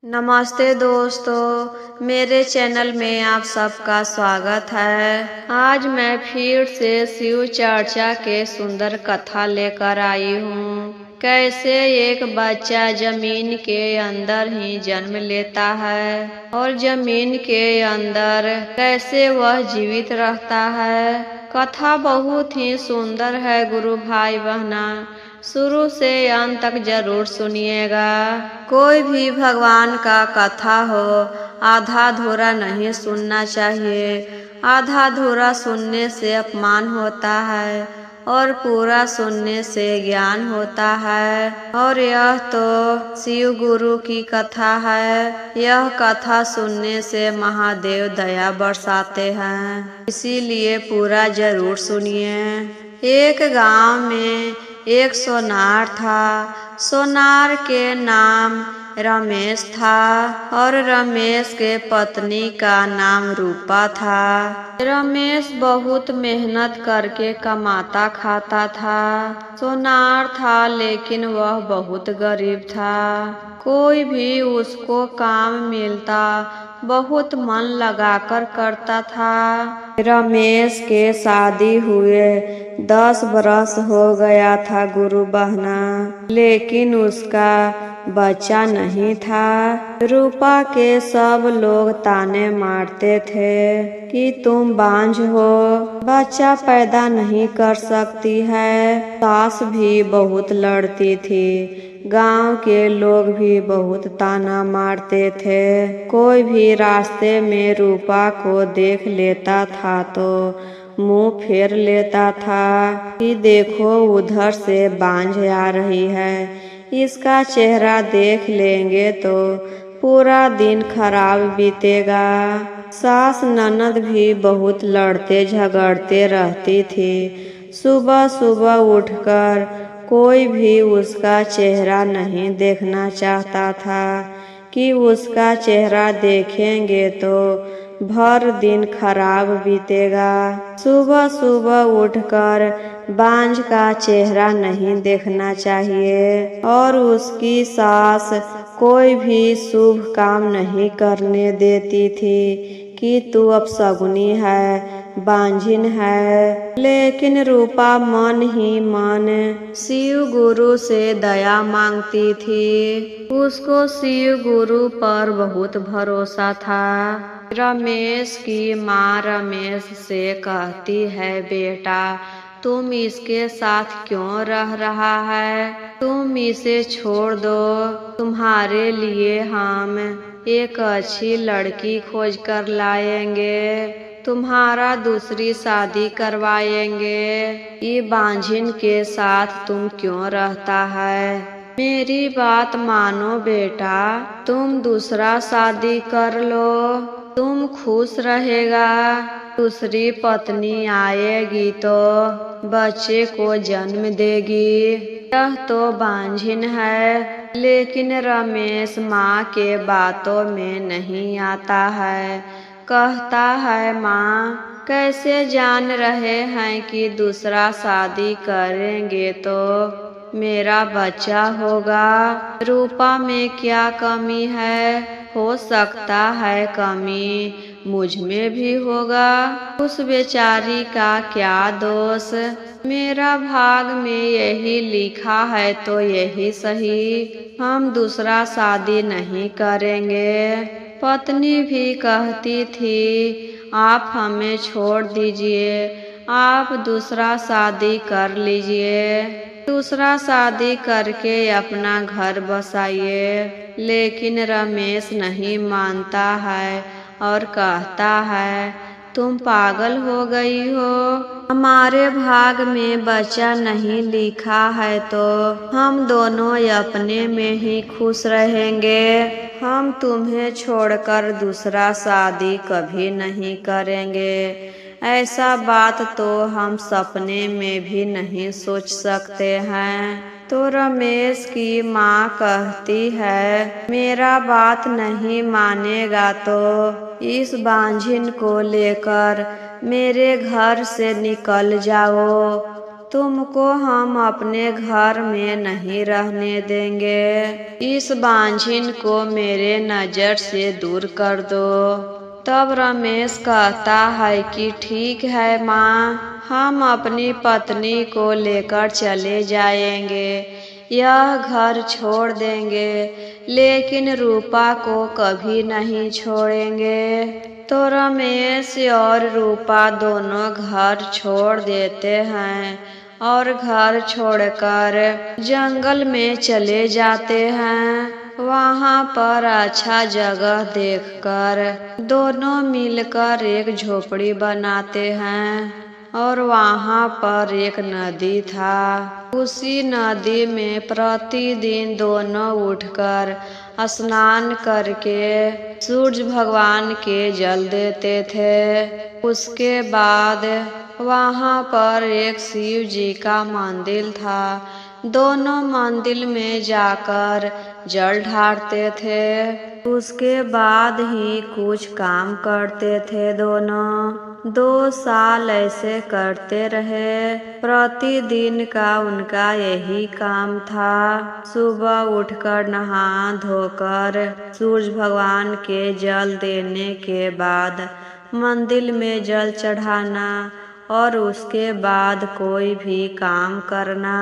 नमस्ते दोस्तों, मेरे चैनल में आप सबका स्वागत है। आज मैं फिर से शिव चर्चा के सुंदर कथा लेकर आई हूँ। कैसे एक बच्चा जमीन के अंदर ही जन्म लेता है और जमीन के अंदर कैसे वह जीवित रहता है। कथा बहुत ही सुंदर है गुरु भाई बहना, शुरू से अंत तक जरूर सुनिएगा। कोई भी भगवान का कथा हो आधा अधूरा नहीं सुनना चाहिए। आधा अधूरा सुनने से अपमान होता है और पूरा सुनने से ज्ञान होता है। और यह तो शिव गुरु की कथा है। यह कथा सुनने से महादेव दया बरसाते हैं, इसीलिए पूरा जरूर सुनिए। एक गांव में एक सोनार था। सोनार के नाम रमेश था और रमेश के पत्नी का नाम रूपा था। रमेश बहुत मेहनत करके कमाता खाता था। सोनार था लेकिन वह बहुत गरीब था। कोई भी उसको काम मिलता बहुत मन लगाकर करता था। रमेश के शादी हुए 10 बरस हो गया था गुरु बहना, लेकिन उसका बच्चा नहीं था। रूपा के सब लोग ताने मारते थे कि तुम बांझ हो, बच्चा पैदा नहीं कर सकती है। सास भी बहुत लड़ती थी। गांव के लोग भी बहुत ताना मारते थे। कोई भी रास्ते में रूपा को देख लेता था तो मुंह फेर लेता था कि देखो उधर से बांझ आ रही है, इसका चेहरा देख लेंगे तो पूरा दिन खराब बीतेगा। सास ननद भी बहुत लड़ते झगड़ते रहती थी। सुबह सुबह उठकर कोई भी उसका चेहरा नहीं देखना चाहता था कि उसका चेहरा देखेंगे तो भर दिन खराब बीतेगा। सुबह सुबह उठकर बांझ का चेहरा नहीं देखना चाहिए और उसकी सास कोई भी शुभ काम नहीं करने देती थी कि तू अपशगुनी है, बांझिन है। लेकिन रूपा मन ही मन शिव गुरु से दया मांगती थी। उसको शिव गुरु पर बहुत भरोसा था। रमेश की माँ रमेश से कहती है, बेटा तुम इसके साथ क्यों रह रहा है, तुम इसे छोड़ दो। तुम्हारे लिए हम एक अच्छी लड़की खोज कर लाएंगे, तुम्हारा दूसरी शादी करवाएंगे। ये बांझिन के साथ तुम क्यों रहता है। मेरी बात मानो बेटा, तुम दूसरा शादी कर लो, तुम खुश रहेगा। दूसरी पत्नी आएगी तो बच्चे को जन्म देगी। यह तो बांझिन है, लेकिन रमेश माँ के बातों में नहीं आता है। कहता है, माँ कैसे जान रहे हैं कि दूसरा शादी करेंगे तो मेरा बच्चा होगा। रूपा में क्या कमी है, हो सकता है कमी मुझ में भी होगा। उस बेचारी का क्या दोष, मेरा भाग में यही लिखा है तो यही सही, हम दूसरा शादी नहीं करेंगे। पत्नी भी कहती थी, आप हमें छोड़ दीजिए, आप दूसरा शादी कर लीजिए, दूसरा शादी करके अपना घर बसाइए। लेकिन रमेश नहीं मानता है और कहता है, तुम पागल हो गई हो, हमारे भाग में बच्चा नहीं लिखा है तो हम दोनों अपने में ही खुश रहेंगे। हम तुम्हें छोड़कर दूसरा शादी कभी नहीं करेंगे। ऐसा बात तो हम सपने में भी नहीं सोच सकते हैं। तो रमेश की माँ कहती है, मेरा बात नहीं मानेगा तो इस बांझिन को लेकर मेरे घर से निकल जाओ तुमको हम अपने घर में नहीं रहने देंगे। इस बांझिन को मेरे नजर से दूर कर दो। तब रमेश कहता है कि ठीक है माँ, हम अपनी पत्नी को लेकर चले जाएंगे, यह घर छोड़ देंगे, लेकिन रूपा को कभी नहीं छोड़ेंगे। तो रमेश और रूपा दोनों घर छोड़ देते हैं और घर छोड़कर जंगल में चले जाते हैं। वहाँ पर अच्छा जगह देखकर दोनों मिलकर एक झोपड़ी बनाते हैं और वहाँ पर एक नदी था। उसी नदी में प्रतिदिन दोनों उठकर स्नान करके सूरज भगवान के जल देते थे। उसके बाद वहाँ पर एक शिव जी का मंदिर था। दोनों मंदिर में जाकर जल ढारते थे। उसके बाद ही कुछ काम करते थे। दोनों 2 साल ऐसे करते रहे। प्रतिदिन का उनका यही काम था। सुबह उठकर नहा धोकर सूरज भगवान के जल देने के बाद मंदिर में जल चढ़ाना और उसके बाद कोई भी काम करना।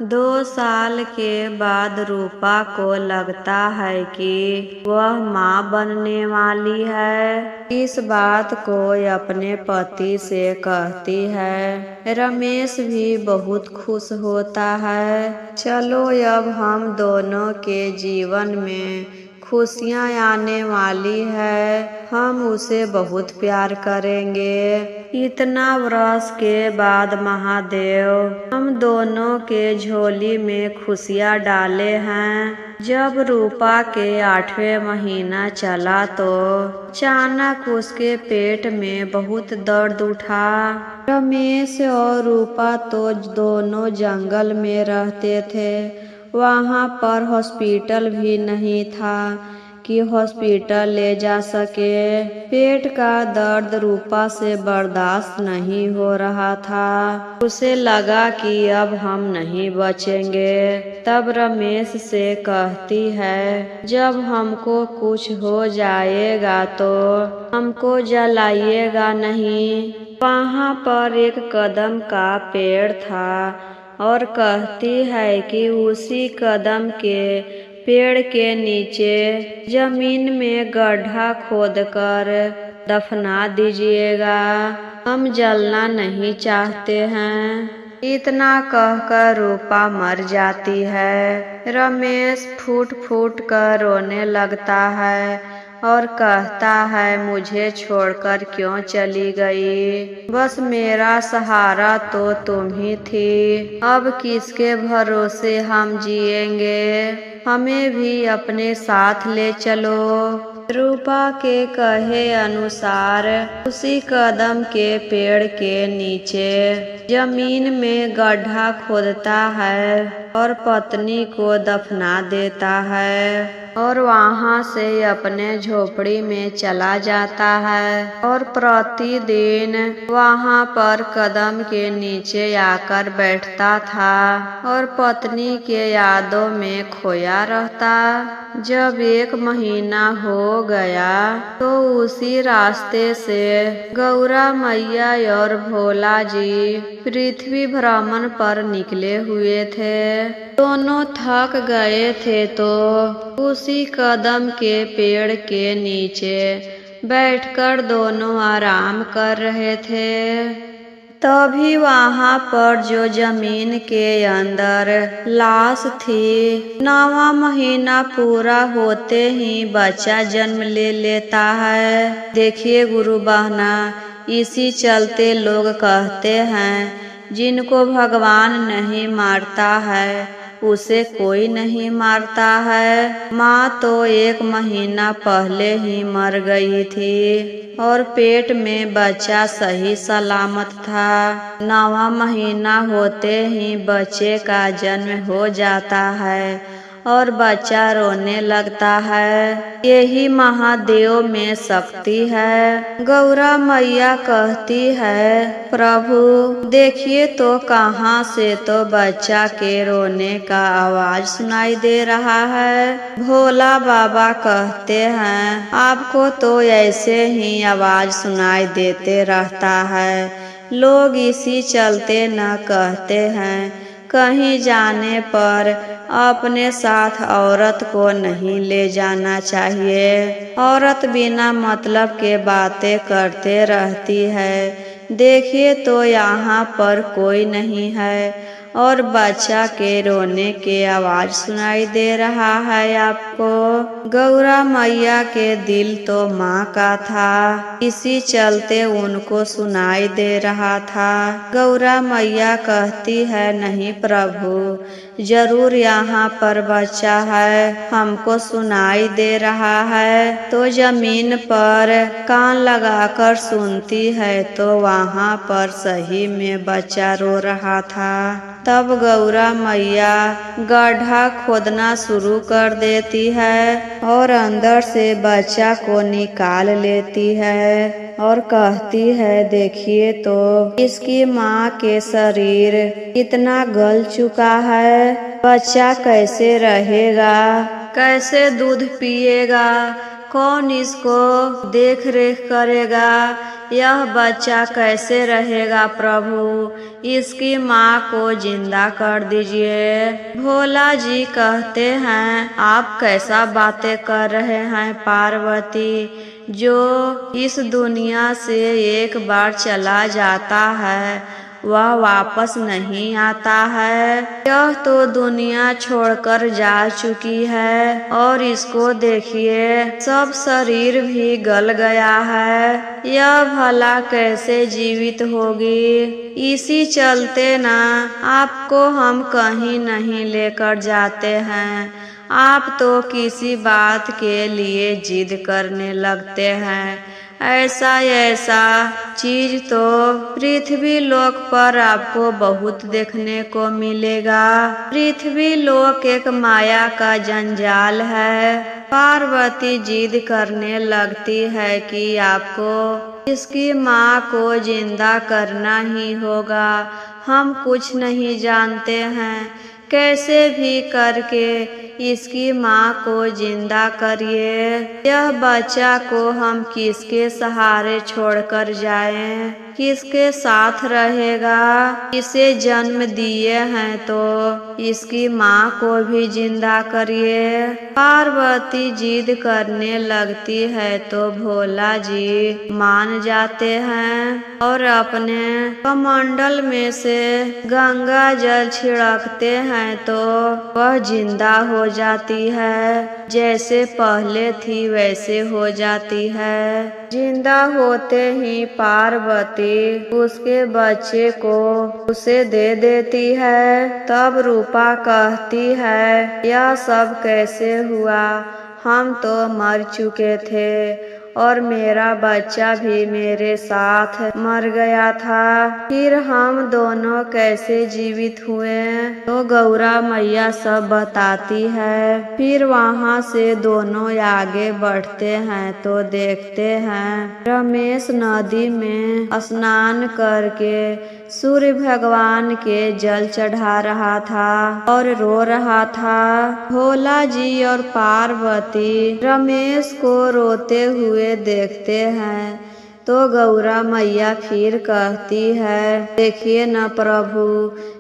2 साल के बाद रूपा को लगता है कि वह माँ बनने वाली है। इस बात को अपने पति से कहती है। रमेश भी बहुत खुश होता है। चलो अब हम दोनों के जीवन में खुशियाँ आने वाली है, हम उसे बहुत प्यार करेंगे। इतना वर्ष के बाद महादेव हम दोनों के झोली में खुशियाँ डाले हैं। जब रूपा के 8वें महीना चला तो अचानक उसके पेट में बहुत दर्द उठा। रमेश और रूपा तो दोनों जंगल में रहते थे। वहाँ पर हॉस्पिटल भी नहीं था कि हॉस्पिटल ले जा सके। पेट का दर्द रूपा से बर्दाश्त नहीं हो रहा था। उसे लगा कि अब हम नहीं बचेंगे। तब रमेश से कहती है, जब हमको कुछ हो जाएगा तो हमको जलाइएगा नहीं। वहाँ पर एक कदम का पेड़ था और कहती है कि उसी कदम के पेड़ के नीचे जमीन में गड्ढा खोदकर दफना दीजिएगा, हम जलना नहीं चाहते हैं। इतना कहकर रूपा मर जाती है। रमेश फूट फूट कर रोने लगता है और कहता है, मुझे छोड़कर क्यों चली गई? बस मेरा सहारा तो तुम ही थी। अब किसके भरोसे हम जिएंगे? हमें भी अपने साथ ले चलो। रूपा के कहे अनुसार उसी कदम के पेड़ के नीचे जमीन में गड्ढा खोदता है और पत्नी को दफना देता है और वहाँ से अपने झोपड़ी में चला जाता है और प्रतिदिन वहाँ पर कदम के नीचे आकर बैठता था और पत्नी के यादों में खोया रहता। जब 1 महीना हो गया तो उसी रास्ते से गौरा मैया और भोला जी पृथ्वी भ्रमण पर निकले हुए थे। दोनों थक गए थे तो उसी कदम के पेड़ के नीचे बैठकर दोनों आराम कर रहे थे। तभी वहाँ पर जो जमीन के अंदर लाश थी, 9वां महीना पूरा होते ही बच्चा जन्म ले लेता है। देखिए गुरु बहना, इसी चलते लोग कहते हैं जिनको भगवान नहीं मारता है उसे कोई नहीं मारता है। माँ तो 1 महीना पहले ही मर गई थी और पेट में बच्चा सही सलामत था। 9वां महीना होते ही बच्चे का जन्म हो जाता है और बच्चा रोने लगता है। यही महादेव में शक्ति है। गौरा मैया कहती है, प्रभु देखिए तो कहाँ से तो बच्चा के रोने का आवाज सुनाई दे रहा है। भोला बाबा कहते हैं, आपको तो ऐसे ही आवाज सुनाई देते रहता है। लोग इसी चलते न कहते हैं, कहीं जाने पर अपने साथ औरत को नहीं ले जाना चाहिए। औरत बिना मतलब के बातें करते रहती है। देखिए तो यहाँ पर कोई नहीं है और बच्चा के रोने के आवाज सुनाई दे रहा है आपको। गौरा मैया के दिल तो माँ का था, इसी चलते उनको सुनाई दे रहा था। गौरा मैया कहती है, नहीं प्रभु, जरूर यहाँ पर बच्चा है, हमको सुनाई दे रहा है। तो जमीन पर कान लगाकर सुनती है तो वहाँ पर सही में बच्चा रो रहा था। तब गौरा मैया गड्ढा खोदना शुरू कर देती है और अंदर से बच्चा को निकाल लेती है और कहती है, देखिए तो इसकी माँ के शरीर इतना गल चुका है, बच्चा कैसे रहेगा, कैसे दूध पिएगा, कौन इसको देख रेख करेगा, यह बच्चा कैसे रहेगा प्रभु, इसकी माँ को जिंदा कर दीजिए। भोला जी कहते हैं, आप कैसा बातें कर रहे हैं पार्वती, जो इस दुनिया से एक बार चला जाता है वह वापस नहीं आता है। यह तो दुनिया छोड़कर जा चुकी है और इसको देखिए सब शरीर भी गल गया है, यह भला कैसे जीवित होगी। इसी चलते ना आपको हम कहीं नहीं लेकर जाते हैं, आप तो किसी बात के लिए जिद करने लगते हैं। ऐसा चीज तो पृथ्वी लोक पर आपको बहुत देखने को मिलेगा। पृथ्वी लोक एक माया का जंजाल है। पार्वती जिद करने लगती है कि आपको इसकी माँ को जिंदा करना ही होगा। हम कुछ नहीं जानते हैं, कैसे भी करके इसकी माँ को जिंदा करिए। यह बच्चा को हम किसके सहारे छोड़कर जाएं, किसके साथ रहेगा। इसे जन्म दिए हैं तो इसकी माँ को भी जिंदा करिए। पार्वती जिद करने लगती है तो भोला जी मान जाते हैं और अपने कमंडल में से गंगा जल छिड़कते हैं तो वह जिंदा हो जाती है। जैसे पहले थी वैसे हो जाती है। जिंदा होते ही पार्वती उसके बच्चे को उसे दे देती है। तब रूपा कहती है, यह सब कैसे हुआ, हम तो मर चुके थे और मेरा बच्चा भी मेरे साथ मर गया था, फिर हम दोनों कैसे जीवित हुए। तो गौरा मैया सब बताती है। फिर वहाँ से दोनों आगे बढ़ते हैं तो देखते हैं रमेश नदी में स्नान करके सूर्य भगवान के जल चढ़ा रहा था और रो रहा था। भोला जी और पार्वती रमेश को रोते हुए देखते हैं तो गौरा मैया फिर कहती है, देखिए न प्रभु,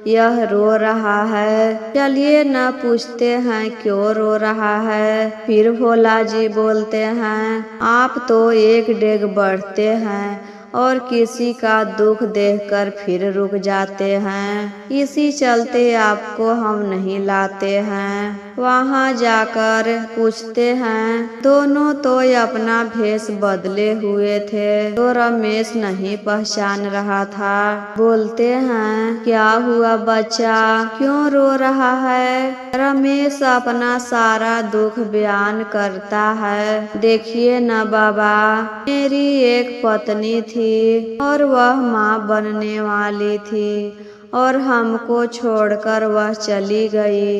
यह रो रहा है, चलिए न पूछते हैं क्यों रो रहा है। फिर भोला जी बोलते हैं, आप तो एक डेग बढ़ते हैं और किसी का दुख देखकर फिर रुक जाते हैं, इसी चलते आपको हम नहीं लाते हैं। वहाँ जाकर पूछते हैं, दोनों तो अपना भेष बदले हुए थे तो रमेश नहीं पहचान रहा था। बोलते हैं, क्या हुआ बच्चा, क्यों रो रहा है। रमेश अपना सारा दुख बयान करता है। देखिए न बाबा, मेरी एक पत्नी थी और वह माँ बनने वाली थी और हमको छोड़कर वह चली गई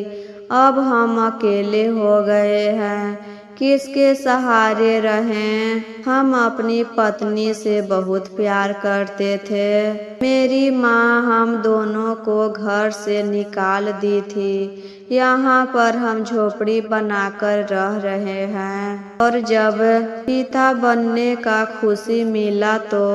अब हम अकेले हो गए हैं, किसके सहारे रहें। हम अपनी पत्नी से बहुत प्यार करते थे। मेरी माँ हम दोनों को घर से निकाल दी थी। यहाँ पर हम झोपड़ी बनाकर रह रहे हैं, और जब पिता बनने का खुशी मिला तो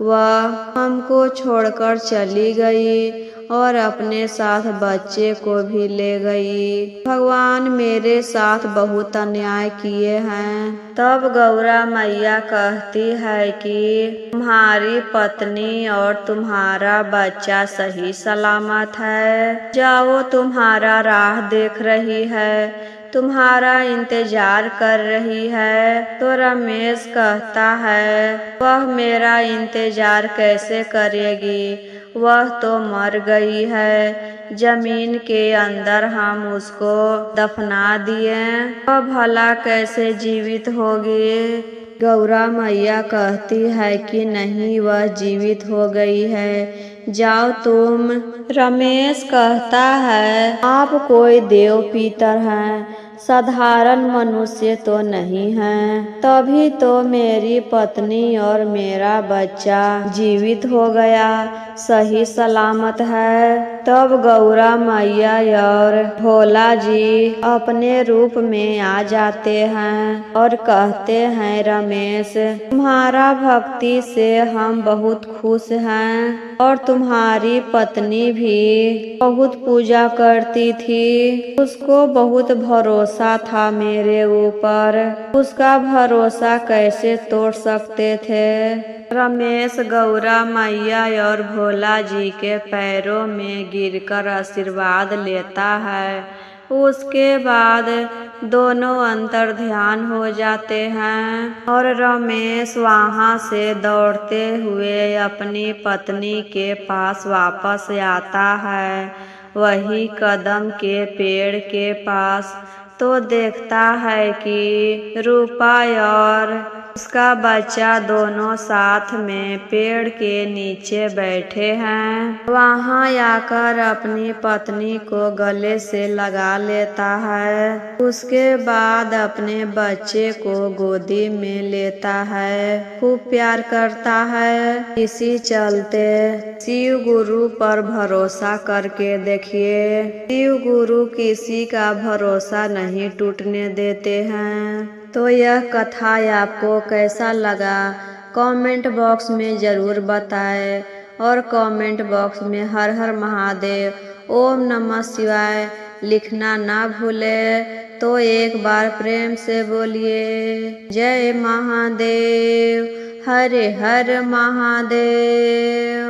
वह हमको छोड़कर चली गई और अपने साथ बच्चे को भी ले गई। भगवान मेरे साथ बहुत अन्याय किए हैं। तब गौरा मैया कहती है कि तुम्हारी पत्नी और तुम्हारा बच्चा सही सलामत है, जाओ, तुम्हारा राह देख रही है, तुम्हारा इंतजार कर रही है। तो रमेश कहता है, वह मेरा इंतजार कैसे करेगी, वह तो मर गई है, जमीन के अंदर हम उसको दफना दिए, वह भला कैसे जीवित होगी। गौरा मैया कहती है कि नहीं, वह जीवित हो गई है, जाओ तुम। रमेश कहता है, आप कोई देव पितर हैं, साधारण मनुष्य तो नहीं हैं, तभी तो मेरी पत्नी और मेरा बच्चा जीवित हो गया, सही सलामत है। तब गौरा मैया और भोला जी अपने रूप में आ जाते हैं और कहते हैं, रमेश, तुम्हारा भक्ति से हम बहुत खुश हैं, और तुम्हारी पत्नी भी बहुत पूजा करती थी, उसको बहुत भरोसा था मेरे ऊपर, उसका भरोसा कैसे तोड़ सकते थे। रमेश गौरा मैया और भोला जी के पैरों में गिरकर आशीर्वाद लेता है। उसके बाद दोनों अंतर ध्यान हो जाते हैं और रमेश वहां से दौड़ते हुए अपनी पत्नी के पास वापस आता है, वही कदम के पेड़ के पास। तो देखता है कि रूपा और उसका बच्चा दोनों साथ में पेड़ के नीचे बैठे हैं। वहां आकर अपनी पत्नी को गले से लगा लेता है, उसके बाद अपने बच्चे को गोदी में लेता है, खूब प्यार करता है। इसी चलते शिव गुरु पर भरोसा करके देखिए, शिव गुरु किसी का भरोसा नहीं टूटने देते हैं। तो यह कथा आपको कैसा लगा कमेंट बॉक्स में ज़रूर बताएं, और कमेंट बॉक्स में हर हर महादेव, ओम नमः शिवाय लिखना ना भूलें। तो एक बार प्रेम से बोलिए, जय महादेव, हरे हर महादेव।